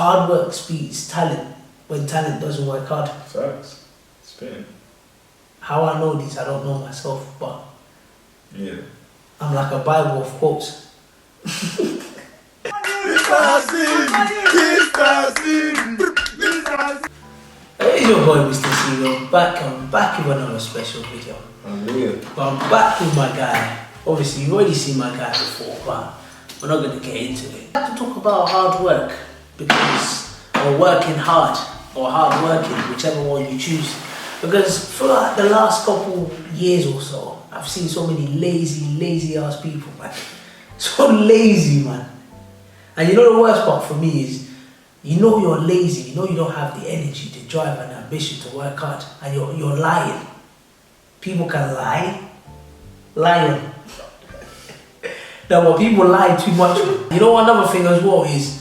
Hard work beats talent when talent doesn't work hard. Facts. Spitting. How I know this, I don't know myself, but yeah, I'm like a Bible of quotes. It's your boy Mr. CEO, I'm back with another special video. But I'm back with my guy. Obviously you've already seen my guy before, but we're not going to get into it. I have to talk about hard work, or working hard, or hard working, whichever one you choose. Because for like the last couple years or so, I've seen so many lazy ass people, man. So lazy, man. And you know the worst part for me is, you know you're lazy, you know you don't have the energy, the drive and ambition to work hard, and you're lying. People can lie. Lying. Now, but people lie too much. You know another thing as well is,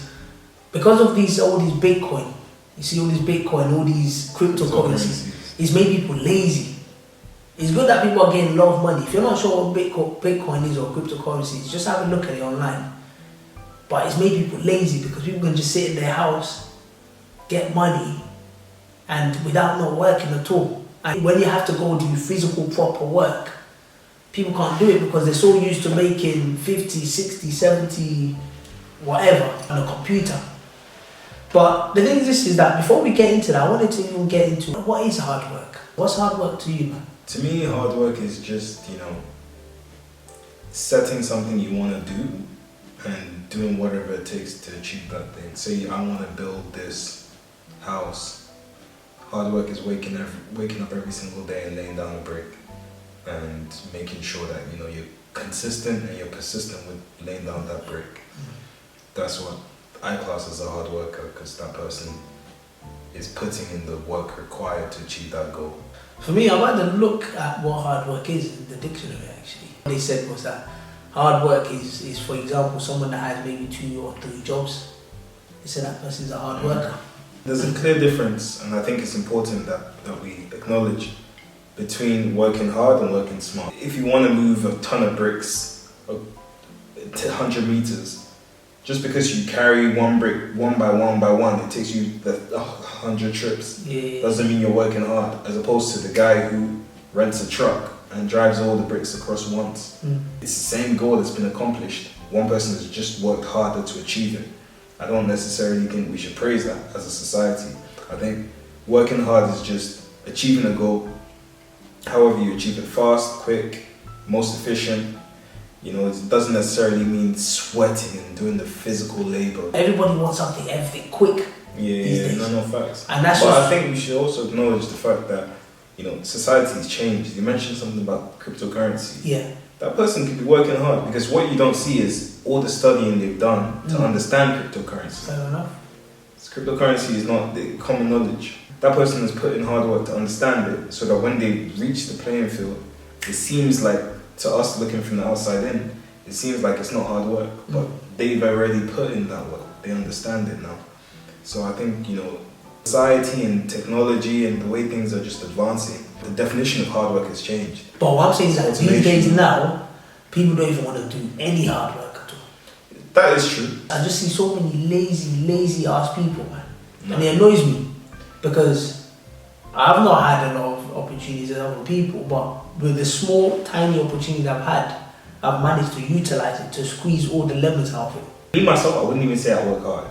because of all these Bitcoin, you see all this Bitcoin, all these cryptocurrencies, it's made people lazy. It's good that people are getting a lot of money. If you're not sure what Bitcoin is or cryptocurrencies, just have a look at it online. But it's made people lazy because people can just sit in their house, get money, and without not working at all. And when you have to go do physical proper work, people can't do it because they're so used to making 50, 60, 70, whatever on a computer. But the thing is that before we get into that, I wanted to even get into what is hard work? What's hard work to you, man? To me, hard work is just, setting something you want to do and doing whatever it takes to achieve that thing. Say I want to build this house. Hard work is waking up every single day and laying down a brick and making sure that you're consistent and you're persistent with laying down that brick. That's what I class as a hard worker, because that person is putting in the work required to achieve that goal. For me, I've had to look at what hard work is in the dictionary actually. What they said was that hard work is, for example, someone that has maybe 2 or 3 jobs. They said that person is a hard worker. There's a clear difference, and I think it's important that we acknowledge between working hard and working smart. If you want to move a ton of bricks, 100 meters, just because you carry one brick one by one, it takes you 100 trips. Yeah. Doesn't mean you're working hard, as opposed to the guy who rents a truck and drives all the bricks across once. It's the same goal that's been accomplished. One person has just worked harder to achieve it. I don't necessarily think we should praise that as a society. I think working hard is just achieving a goal. However you achieve it, fast, quick, most efficient. It doesn't necessarily mean sweating and doing the physical labor. Everybody wants everything quick. These days. No facts. And that's but I think we should also acknowledge the fact that society's changed. You mentioned something about cryptocurrency. Yeah. That person could be working hard, because what you don't see is all the studying they've done to understand cryptocurrency. Fair enough. Cryptocurrency is not the common knowledge. That person has put in hard work to understand it, so that when they reach the playing field, it seems like, to us looking from the outside in, it seems like it's not hard work, but they've already put in that work. They understand it now. So I think, society and technology and the way things are just advancing, the definition of hard work has changed. But what I'm saying is that these days now, people don't even want to do any hard work at all. That is true. I just see so many lazy ass people, man. And it annoys me, because I've not had a lot of opportunities as other people, but with the small, tiny opportunities I've had, I've managed to utilize it to squeeze all the lemons out of it. Me myself, I wouldn't even say I work hard.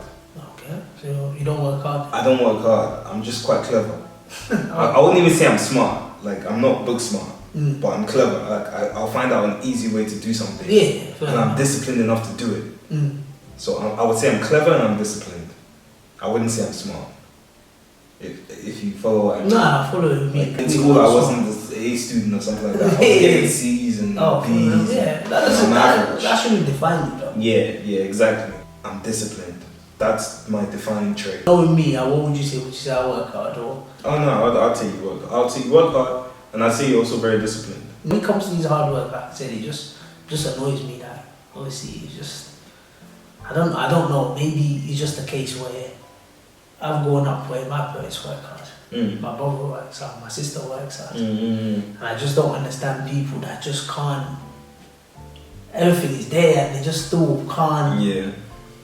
Okay, so you don't work hard? I don't work hard. I'm just quite clever. I wouldn't even say I'm smart. Like, I'm not book smart, but I'm clever. Like, I'll find out an easy way to do something. Yeah. And I'm disciplined enough to do it. So I would say I'm clever and I'm disciplined. I wouldn't say I'm smart. If you follow what I mean. Nah, I follow you. Like, in school, I wasn't the A student or something like that. I was getting C's and B's. Yeah, that shouldn't define you, though. Yeah, exactly. I'm disciplined. That's my defining trait. Knowing me, what would you say? Would you say I work hard or? Oh no, I'll tell you work. I'll tell you work hard, and I'll say you're also very disciplined. When it comes to these hard work, like I said, it just annoys me that obviously it's just, I don't know. Maybe it's just a case where I've grown up where my parents work hard. My brother works hard, my sister works hard. And I just don't understand people that just can't, everything is there and they just still can't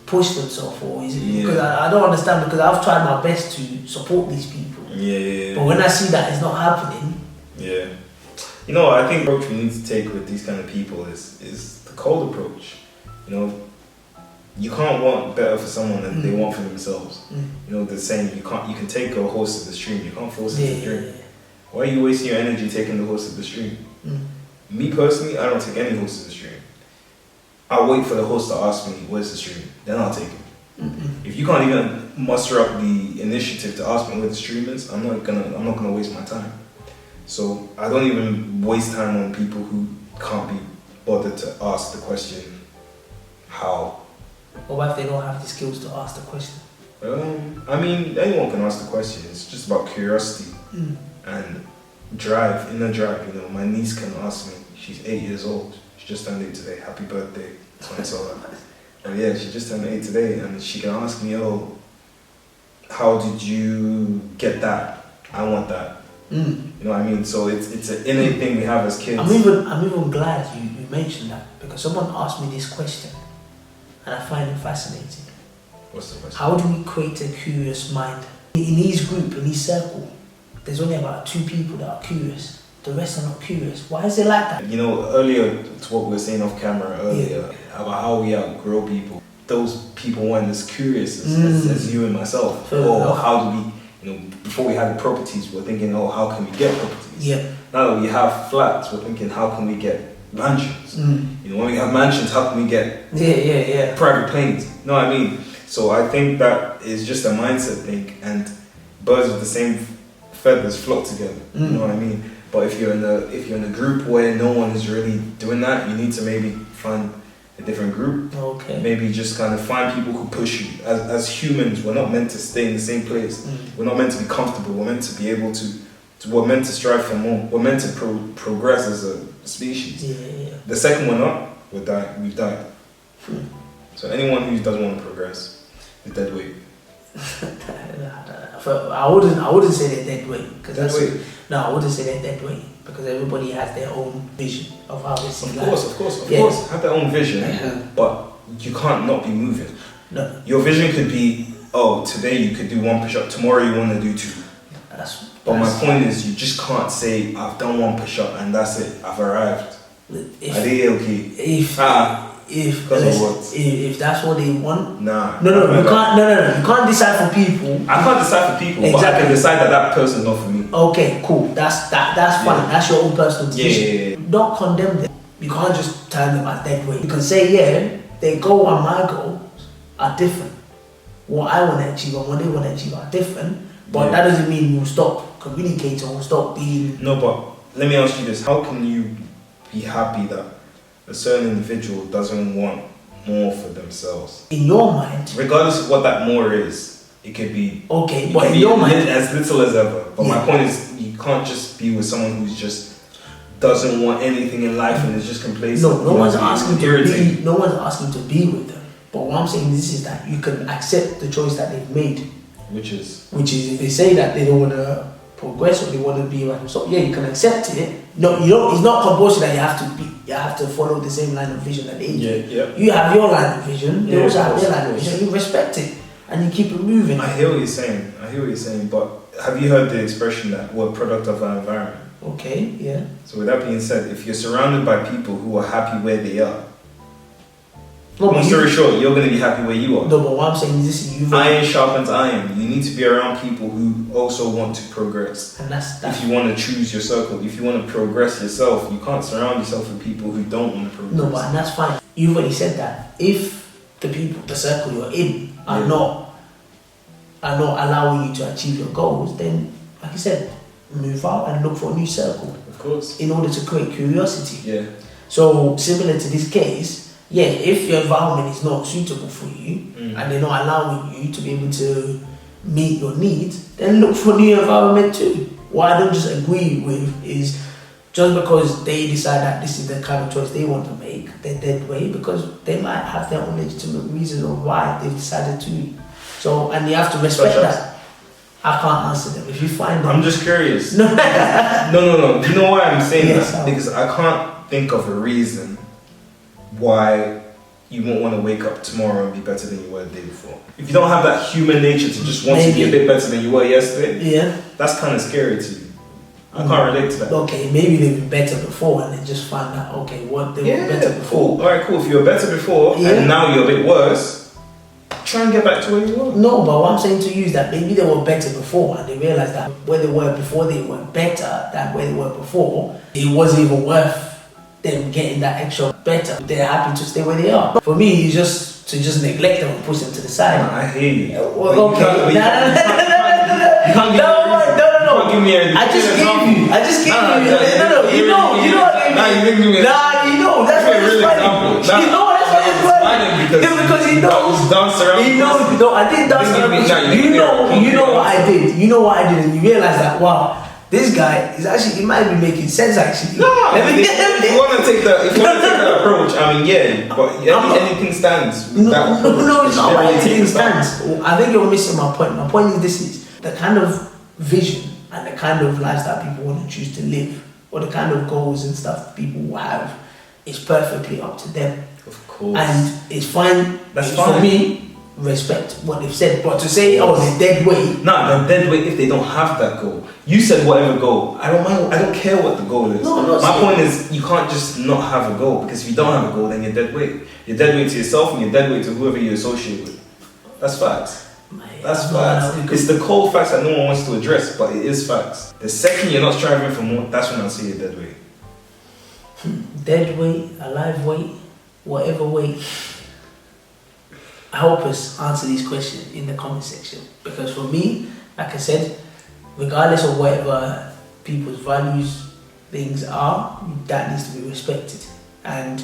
push themselves, or is it because I don't understand, because I've tried my best to support these people. But when I see that it's not happening. You know, I think the approach we need to take with these kind of people is the cold approach. You know, you can't want better for someone than they want for themselves. You know, the saying, you can take a horse to the stream, you can't force it to drink. Why are you wasting your energy taking the horse to the stream? Me personally, I don't take any horse to the stream. I'll wait for the horse to ask me, where's the stream? Then I'll take it. If you can't even muster up the initiative to ask me where the stream is, I'm not gonna waste my time. So I don't even waste time on people who can't be bothered to ask the question, how? Or what if they don't have the skills to ask the question? I mean, anyone can ask the question. It's just about curiosity and drive, inner drive. You know, my niece can ask me. She's 8 years old. She just turned 8 today. Happy birthday, Sola. And yeah, she just turned 8 today, and she can ask me, "Oh, how did you get that? I want that." You know what I mean? So it's an innate thing we have as kids. I'm even glad you mentioned that, because someone asked me this question, and I find it fascinating. What's the question? How do we create a curious mind? In his group, in his circle, there's only about 2 people that are curious. The rest are not curious. Why is it like that? You know, earlier to what we were saying off camera earlier about how we outgrow people. Those people weren't as curious as you and myself. How do we? You know, before we had the properties, we're thinking, oh, how can we get properties? Now that we have flats, we're thinking, how can we get mansions? You know, when we have mansions, how can we get private planes? You know what I mean? So I think that is just a mindset thing, and birds with the same feathers flock together. You know what I mean? But if you're in a group where no one is really doing that, you need to maybe find a different group. Maybe just kind of find people who push you. As humans, we're not meant to stay in the same place. We're not meant to be comfortable. We're meant to be able to we're meant to strive for more. We're meant to progress as a species. The second one up, we've died. So anyone who doesn't want to progress is dead weight. I wouldn't say they're dead weight. No, I wouldn't say they're dead weight, because everybody has their own vision of how they see life. Of course, have their own vision, but you can't not be moving. No. Your vision could be, oh, today you could do 1 push-up, tomorrow you want to do 2. But my point is, you just can't say, I've done 1 push-up and that's it, I've arrived. If that's what they want, you can't decide for people. I can't decide for people, but I can decide that person's not for me. Okay, cool. That's fine. That's your own personal decision. Don't condemn them. You can't just tell them as dead weight. You can say, their goal and my goals are different. What I want to achieve and what they want to achieve are different. But that doesn't mean we'll stop communicating or stop being. No, but let me ask you this: how can you be happy that a certain individual doesn't want more for themselves? In your mind, regardless of what that more is, it could be but in your mind, as little as ever. But my point is, you can't just be with someone who's just doesn't want anything in life and is just complacent. No one's asking to be with them. But what I'm saying is that you can accept the choice that they've made, which is if they say that they don't want to progress or they want to be like, so you can accept it. No, you don't. It's not compulsory that you have to follow the same line of vision that they do. You have your line of vision. They also have their line of vision. You respect it and you keep it moving. I hear what you're saying. But have you heard the expression that we're a product of our environment? So with that being said, if you're surrounded by people who are happy where they are, long story short, you're going to be happy where you are. No, but what I'm saying is this: iron sharpens iron. You need to be around people who also want to progress. And that's if you want to choose your circle, if you want to progress yourself, you can't surround yourself with people who don't want to progress. No, but that's fine. You've already said that. If the circle you're in are not allowing you to achieve your goals, then, like I said, move out and look for a new circle. Of course. In order to create curiosity. So similar to this case. If your environment is not suitable for you and they're not allowing you to be able to meet your needs, then look for a new environment too. What I don't just agree with is just because they decide that this is the kind of choice they want to make, they're dead weight, because they might have their own legitimate reasons of why they've decided to. So, and you have to respect that. I can't answer them. If you find them, I'm just curious. No. You know why I'm saying that? Because I can't think of a reason why you won't want to wake up tomorrow and be better than you were the day before. If you don't have that human nature to just want to be a bit better than you were yesterday, that's kind of scary to you. I can't relate to that. Okay, maybe they were better before and they just found out, okay, what they were better before. Cool. Alright, cool. If you were better before and now you're a bit worse, try and get back to where you were. No, but what I'm saying to you is that maybe they were better before and they realized that where they were before they were better than where they were before. It wasn't even worth them getting that extra better. They're happy to stay where they are. For me, it's just to neglect them and push them to the side. I hear you. Well, okay. I just gave you. You know, that's what it's funny. You know, that's what it's funny. Because he knows. No, I didn't dance around. You know what I did. You know what I did, and you realize that, wow, this guy is actually, he might be making sense actually. No, if you want to take that approach, I mean, yeah, but anything stands. No, it's not why anything stands. I think you're missing my point. My point is this: is the kind of vision and the kind of lifestyle people want to choose to live, or the kind of goals and stuff people will have, is perfectly up to them. Of course. And it's fine. That's fine. For me, respect what they've said. But to say, oh, they're dead weight. No, they're dead weight if they don't have that goal. You said whatever goal. I don't mind. I don't care what the goal is. No, my point is, you can't just not have a goal, because if you don't have a goal, then you're dead weight. You're dead weight to yourself and you're dead weight to whoever you associate with. That's facts. That's facts. It's the cold facts that no one wants to address, but it is facts. The second you're not striving for more, that's when I see you're dead weight. Dead weight, alive weight, whatever weight. Help us answer these questions in the comment section, because for me, like I said, regardless of whatever people's values things are, that needs to be respected. And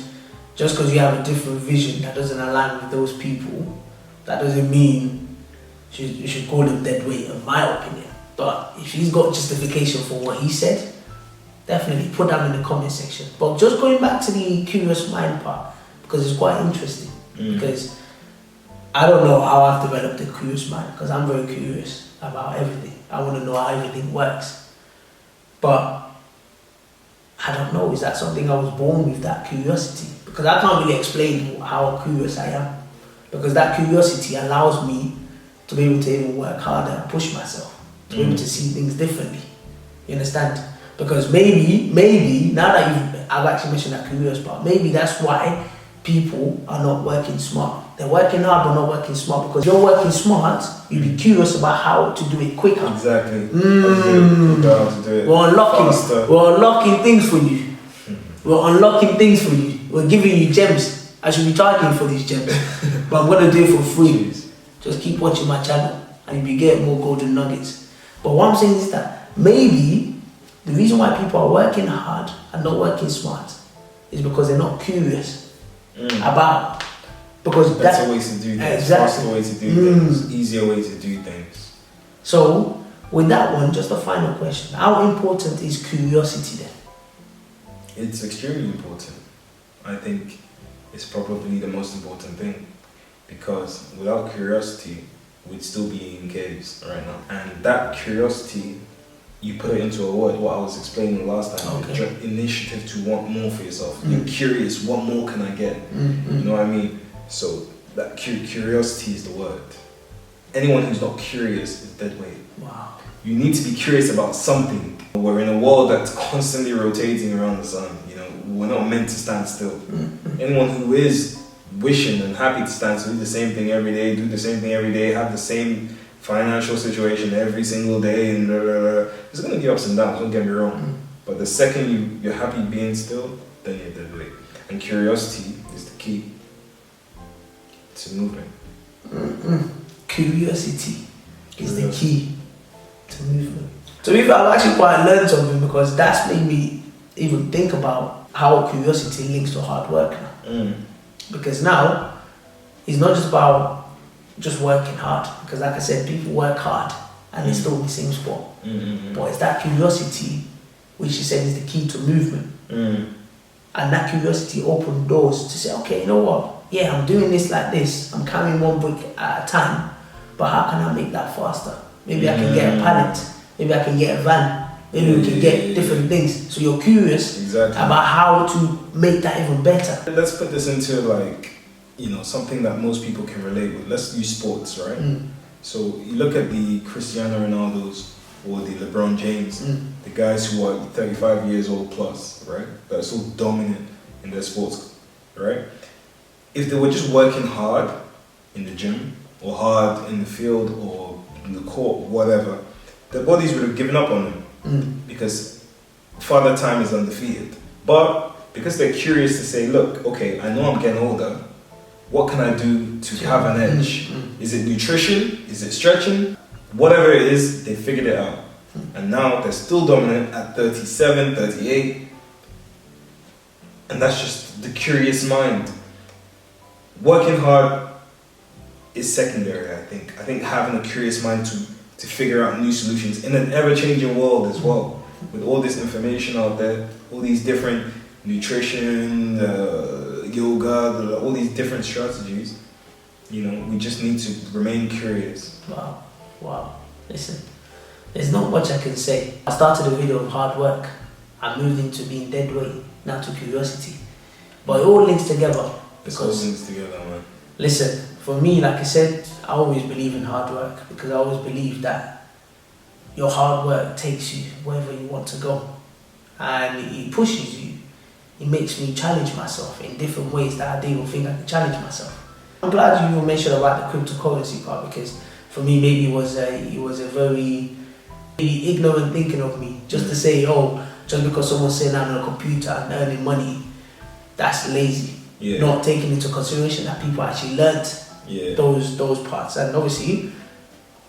just because you have a different vision that doesn't align with those people, that doesn't mean you should call them dead weight, in my opinion. But if he's got justification for what he said, definitely put that in the comment section. But just going back to the curious mind part, because it's quite interesting. Because I don't know how I've developed a curious mind, because I'm very curious about everything. I want to know how everything works. But I don't know, is that something I was born with, that curiosity? Because I can't really explain how curious I am. Because that curiosity allows me to be able to even work harder and push myself, to be able to see things differently. You understand? Because maybe, now that I've actually mentioned that curious part, maybe that's why people are not working smart. They're working hard but not working smart, because if you're working smart, you'll be curious about how to do it quicker. Exactly. We're unlocking things for you. We're unlocking things for you. We're giving you gems. I should be charging for these gems, but I'm gonna do it for free. Just keep watching my channel and you'll be getting more golden nuggets. But what I'm saying is that maybe the reason why people are working hard and not working smart is because they're not curious about. Because that's a way to do things. Exactly. Faster way to do things. Easier way to do things. So with that one, just a final question: how important is curiosity then? It's extremely important. I think it's probably the most important thing, because without curiosity, we'd still be in caves right now. And that curiosity, you put it into a word, what I was explaining last time, initiative to want more for yourself. You're curious, what more can I get? You know what I mean? So that curiosity is the word. Anyone who's not curious is dead weight. Wow. You need to be curious about something. We're in a world that's constantly rotating around the sun. You know, we're not meant to stand still. Anyone who is wishing and happy to stand still, do the same thing every day, have the same financial situation every single day, and there's going to be ups and downs, don't get me wrong. But the second you're happy being still, then you're dead weight. And curiosity is the key to movement. Curiosity is the key to movement. To me, I've actually quite learned something, because that's made me even think about how curiosity links to hard work now. Because now, it's not just about just working hard, because like I said, people work hard and they're still in the same spot. But it's that curiosity, which you said is the key to movement. And that curiosity opened doors to say, okay, you know what? Yeah, I'm doing this like this. I'm carrying one brick at a time. But how can I make that faster? Maybe I can get a pallet. Maybe I can get a van. Maybe we can get different things. So you're curious about how to make that even better. Let's put this into like something that most people can relate with. Let's use sports, right? So you look at the Cristiano Ronaldos or the LeBron James, the guys who are 35 years old plus, right? That are so dominant in their sports, right? If they were just working hard in the gym or hard in the field or in the court, whatever, their bodies would have given up on them because Father Time is undefeated. But because they're curious to say, look, okay, I know I'm getting older, what can I do to have an edge? Is it nutrition? Is it stretching? Whatever it is, they figured it out. And now they're still dominant at 37, 38. And that's just the curious mind. Working hard is secondary, I think. I think having a curious mind to figure out new solutions in an ever-changing world as well. With all this information out there, all these different nutrition, yoga, all these different strategies, we just need to remain curious. Wow. Listen, there's not much I can say. I started a video of hard work. I moved into being dead weight, now to curiosity. But it all links together. It all links together, man. Listen, for me, like I said, I always believe in hard work because I always believe that your hard work takes you wherever you want to go. And it pushes you. It makes me challenge myself in different ways that I didn't even think I could challenge myself. I'm glad you even mentioned about the cryptocurrency part because for me maybe it was a very ignorant thinking of me just to say, just because someone's sitting down on a computer and earning money, that's lazy. Not taking into consideration that people actually learnt those parts. And obviously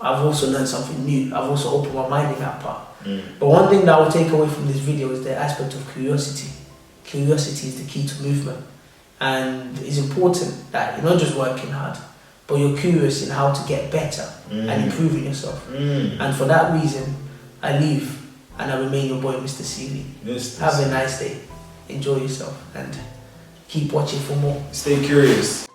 I've also learned something new. I've also opened my mind in that part. But one thing that I will take away from this video is the aspect of curiosity. Curiosity is the key to movement, and it's important that you're not just working hard, but you're curious in how to get better and improving yourself. And for that reason, I leave and I remain your boy, Mr. Seeley. Have a nice day, enjoy yourself, and keep watching for more. Stay curious.